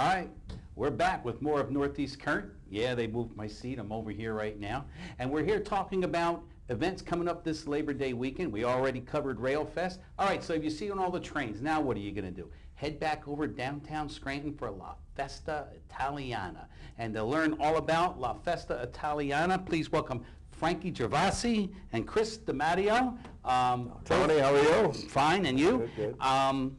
right, we're back with more of Northeast Current. Yeah, they moved my seat. I'm over here right now. And we're here talking about events coming up this Labor Day weekend. We already covered Rail Fest. All right, so if you see on all the trains, now what are you going to do? Head back over downtown Scranton for La Festa Italiana. And to learn all about La Festa Italiana, please welcome Frankie Gervasi and Chris DiMattio. Tony, how are you? Fine, and you? Good, good.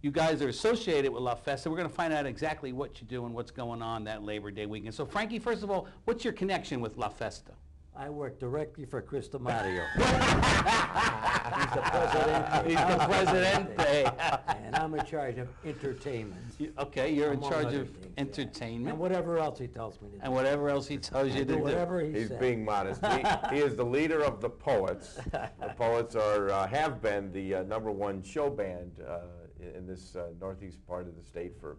You guys are associated with La Festa. We're going to find out exactly what you do and what's going on that Labor Day weekend. So, Frankie, first of all, what's your connection with La Festa? I work directly for Chris DiMattio. He's the president. He's the presidente. And I'm in charge of entertainment. Okay, you're in Among charge other of things, entertainment. And whatever else he tells me to do. And whatever else he tells you to do. Whatever he He's says. being modest. He is the leader of the Poets. The Poets are have been the #1 show band in this northeast part of the state for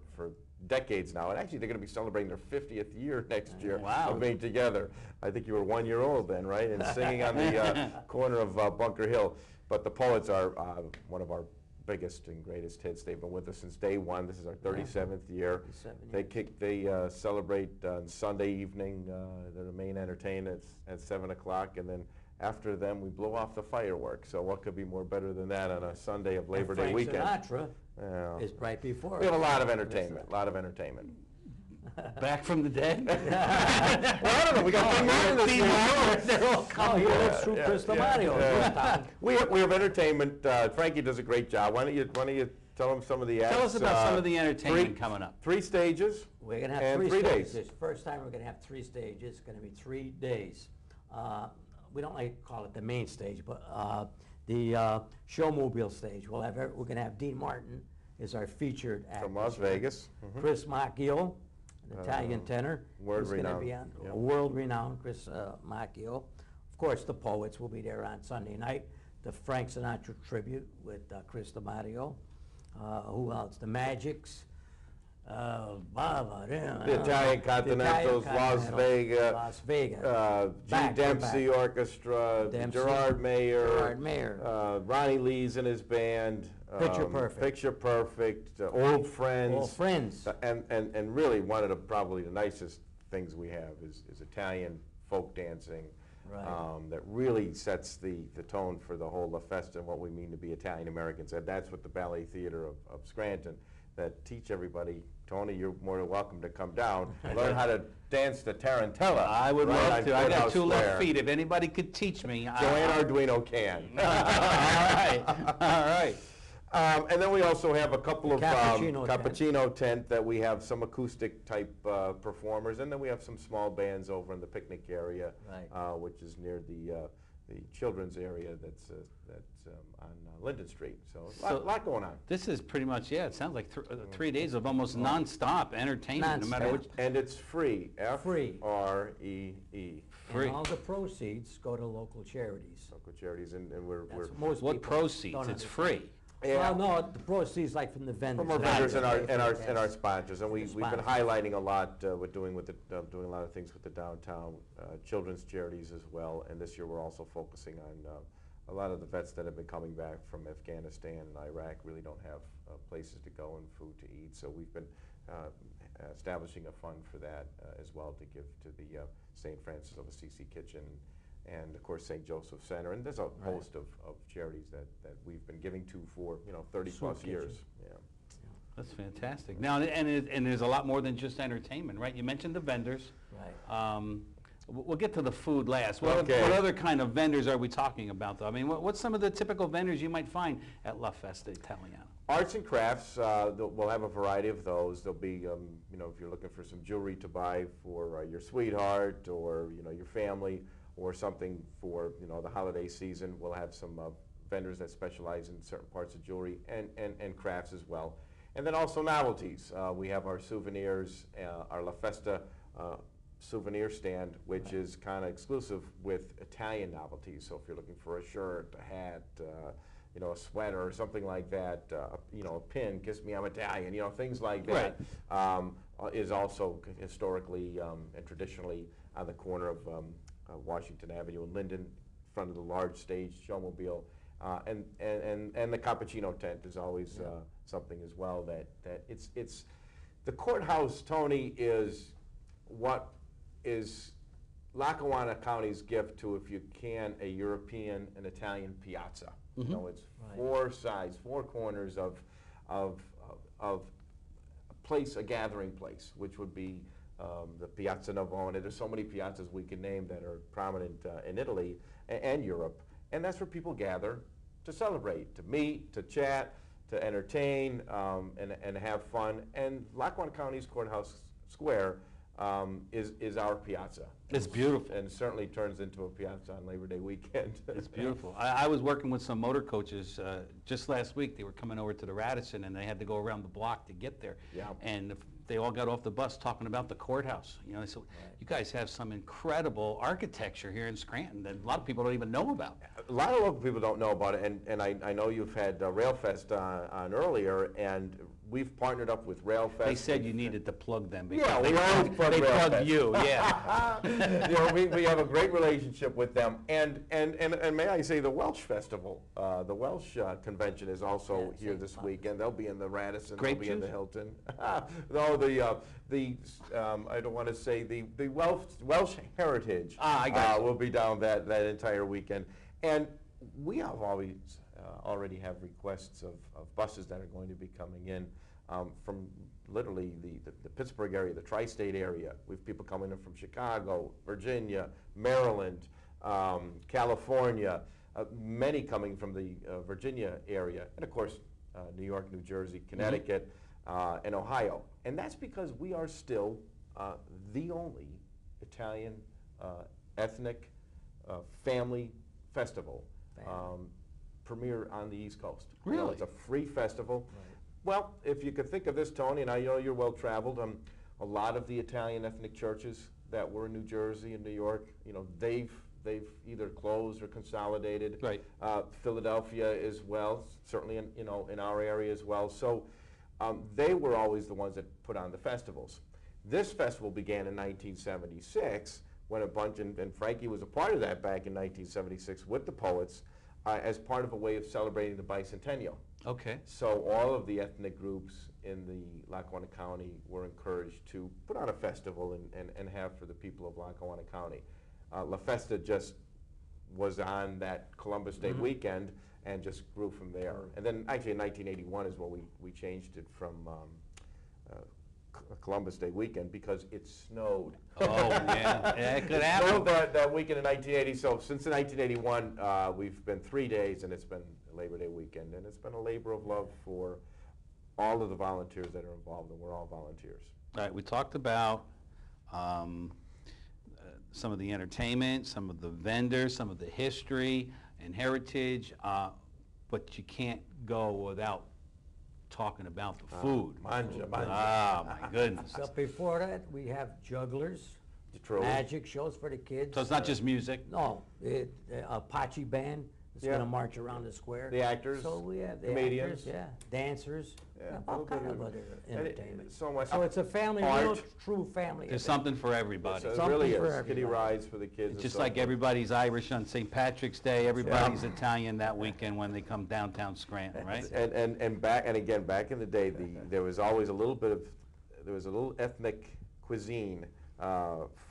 decades now. And actually, they're going to be celebrating their 50th year next year of being together. I think you were 1 year old then, right? And singing on the corner of Bunker Hill. But the Poets are one of our biggest and greatest hits. They've been with us since day one. This is our 37th year. They celebrate on Sunday evening. They're the main entertainment at 7 o'clock, and then after them we blow off the fireworks. So what could be more better than that on a Sunday of Labor Day weekend? Sinatra is right before. We have a lot of entertainment. A lot of entertainment. Back from the dead? Well, I don't know. We got They're all coming. Oh, that's true, Chris DiMattio. We have entertainment. Frankie does a great job. Why don't you tell them some of the acts? Tell us about some of the entertainment coming up. 3 stages. We're going to have and 3 3 stages. days. First time we're going to have 3 stages. It's going to be 3 days. We don't like to call it the main stage, but the showmobile stage. We're going to have Dean Martin is our featured actor. From Las Vegas. Chris DiMattio, an Italian tenor. World-renowned. World-renowned Chris DiMattio. Of course, the Poets will be there on Sunday night. The Frank Sinatra tribute with Chris DiMattio. Who else? The Magics. The Italian Continentals, Las Vegas, Gene Dempsey Orchestra, Gerard Mayer, Ronnie Lee's in his band, Picture Perfect, Old Friends. Old Friends. And really one of probably the nicest things we have is Italian folk dancing. Right. That really sets the tone for the whole La Festa and what we mean to be Italian Americans. And that's what the Ballet Theater of Scranton that teach everybody. Tony, you're more than welcome to come down and learn how to dance the tarantella. I would love to. I got 2 left feet. If anybody could teach me. Joanne Arduino can. All right. All right. And then we also have a couple of cappuccino tent that we have some acoustic type performers, and then we have some small bands over in the picnic area, which is near the children's area that's on Linden Street. So a lot going on. This is pretty much, it sounds like 3 days of almost non-stop entertainment, no matter which. And it's free. Free. F-R-E-E. Free. And all the proceeds go to local charities. Local charities, and we're what proceeds? It's free. Yeah. Well, no, the proceeds like from the vendors. From our vendors and our sponsors, and we've been highlighting a lot. We're doing a lot of things with the downtown children's charities as well. And this year we're also focusing on a lot of the vets that have been coming back from Afghanistan and Iraq. Really don't have places to go and food to eat, so we've been establishing a fund for that as well to give to the St. Francis of Assisi Kitchen. And of course St. Joseph Center, and there's a host of charities that we've been giving to for 30+ years. Yeah. That's fantastic. Now, and there's a lot more than just entertainment, right? You mentioned the vendors. Right. We'll get to the food last. What other kind of vendors are we talking about, though? I mean, what's some of the typical vendors you might find at La Festa Italiana? Arts and crafts. We'll have a variety of those. There'll be, if you're looking for some jewelry to buy for your sweetheart or your family, or something for the holiday season, we'll have some vendors that specialize in certain parts of jewelry and crafts as well. And then also novelties. We have our souvenirs, our La Festa souvenir stand, which is kind of exclusive with Italian novelties. So if you're looking for a shirt, a hat, a sweater or something like that, a pin, kiss me, I'm Italian, things like that, is also historically and traditionally on the corner of Washington Avenue and Linden, in front of the large stage showmobile, and the cappuccino tent is always something as well that it's The courthouse, Tony, is what is Lackawanna County's gift to, if you can, a European and Italian piazza. You know, it's four sides, four corners of a place, a gathering place, which would be the Piazza Navona. There's so many piazzas we can name that are prominent in Italy and Europe, and that's where people gather to celebrate, to meet, to chat, to entertain, and have fun. And Lackawanna County's Courthouse Square is our piazza. It's beautiful. And certainly turns into a piazza on Labor Day weekend. It's beautiful. I was working with some motor coaches just last week. They were coming over to the Radisson, and they had to go around the block to get there. Yeah. And they all got off the bus talking about the courthouse. You know, they said, you guys have some incredible architecture here in Scranton that a lot of people don't even know about. A lot of local people don't know about it, and I know you've had RailFest on earlier, and we've partnered up with RailFest. They said you needed to plug them because Yeah, they we always plug they RailFest. plugged you. Yeah. You know, we have a great relationship with them, and may I say the Welsh Festival, the Welsh Convention is also here this weekend. They'll be in the Radisson, Grape they'll be in the juice? Hilton. No, I don't want to say the Welsh Heritage. I got you. will be down that entire weekend, and we have already have requests of buses that are going to be coming in from literally the Pittsburgh area, the tri-state area. We have people coming in from Chicago, Virginia, Maryland, California, many coming from the Virginia area, and of course New York, New Jersey, Connecticut, and Ohio. And that's because we are still the only Italian ethnic family festival premiere on the East Coast. Really? You know, it's a free festival. Well, if you could think of this, Tony, and I know you're well-traveled, a lot of the Italian ethnic churches that were in New Jersey and New York, you know, they've either closed or consolidated. Right. Philadelphia as well, certainly in our area as well. So they were always the ones that put on the festivals. This festival began in 1976 when a bunch, and Frankie was a part of that back in 1976 with the Poets as part of a way of celebrating the bicentennial. Okay. So all of the ethnic groups in the Lackawanna County were encouraged to put on a festival and have for the people of Lackawanna County. La Festa just was on that Columbus Day weekend and just grew from there. And then actually in 1981 is when we changed it from Columbus Day weekend because it snowed. Oh, yeah. Yeah, it could happen. Snowed that weekend in 1980. So since 1981, we've been 3 days, and it's been Labor Day weekend, and it's been a labor of love for all of the volunteers that are involved, and we're all volunteers. All right, we talked about some of the entertainment, some of the vendors, some of the history and heritage, but you can't go without talking about the food. Manja. Ah, my goodness. So before that, we have jugglers, Detroit. magic shows for the kids. So it's not just music? No, Apache band is Yeah. going to march around the square. The actors, So we have the comedians. actors, dancers, Yeah, all a little kind bit of of- other and entertainment. so much. So it's a family, Art. real true family. There's event. something for everybody. So it Something really for is. Kiddie everybody. rides for the kids. and Just so like forth. everybody's Irish on St. Patrick's Day, everybody's Italian that weekend when they come downtown Scranton, right? And back in the day, there was always a little ethnic cuisine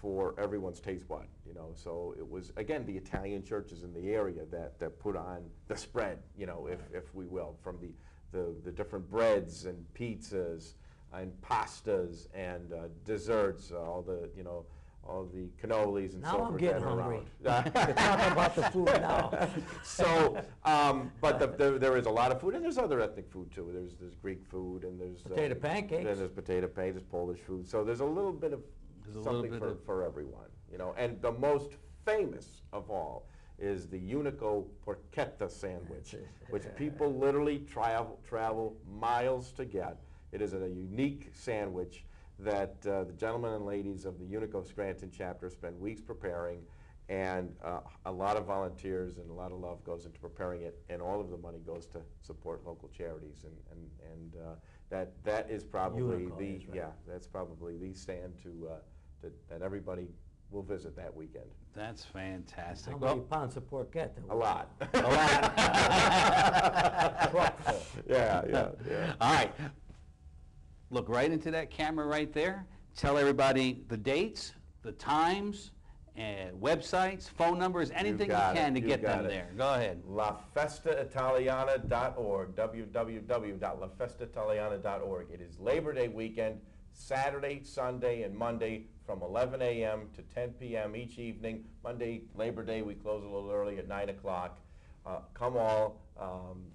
for everyone's taste bud, you know. So it was again the Italian churches in the area that put on the spread, you know, if we will, from the different breads and pizzas and pastas and desserts, all the cannolis and Now so I'm forth getting that are hungry. around. We're talking about the food now. So, but there is a lot of food, and there's other ethnic food too. There's Greek food, and there's Potato pancakes. Then there's potato pancakes, there's Polish food. So there's a little bit of There's a little something bit for everyone, you know. And the most famous of all is the Unico porquetta sandwich, which people literally travel miles to get. It is a unique sandwich that the gentlemen and ladies of the Unico Scranton chapter spend weeks preparing, and a lot of volunteers and a lot of love goes into preparing it, and all of the money goes to support local charities, and that is probably Unico is, right. that's probably the stand that everybody will visit that weekend. That's fantastic. How many pounds of porchetta? A lot. A lot. Truck full. Yeah. All right. look right into that camera right there. Tell everybody the dates, the times, and websites, phone numbers, anything you got can it. to You get got them it. there. Go ahead. LaFestaItaliana.org, www.lafestaitaliana.org. It is Labor Day weekend, Saturday, Sunday, and Monday from 11 a.m. to 10 p.m. each evening. Monday, Labor Day, we close a little early at 9 o'clock. Come all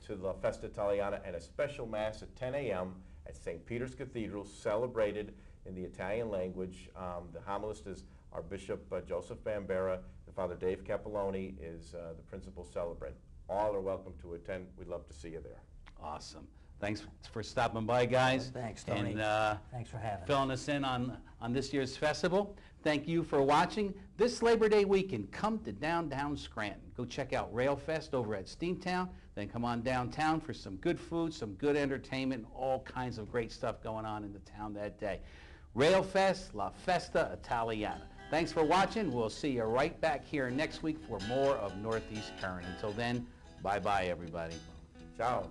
to La Festa Italiana, and a special Mass at 10 a.m. at St. Peter's Cathedral, celebrated in the Italian language. The homilist is our Bishop Joseph Bambera. And Father Dave Capelloni is the principal celebrant. All are welcome to attend. We'd love to see you there. Awesome. Thanks for stopping by, guys. Thanks, Tony. And Thanks for having us. filling us in on this year's festival. Thank you for watching. This Labor Day weekend, come to Downtown Scranton. Go check out Railfest over at Steamtown. Then come on downtown for some good food, some good entertainment, all kinds of great stuff going on in the town that day. Railfest, La Festa Italiana. Thanks for watching. We'll see you right back here next week for more of Northeast Current. Until then, bye-bye, everybody. Ciao.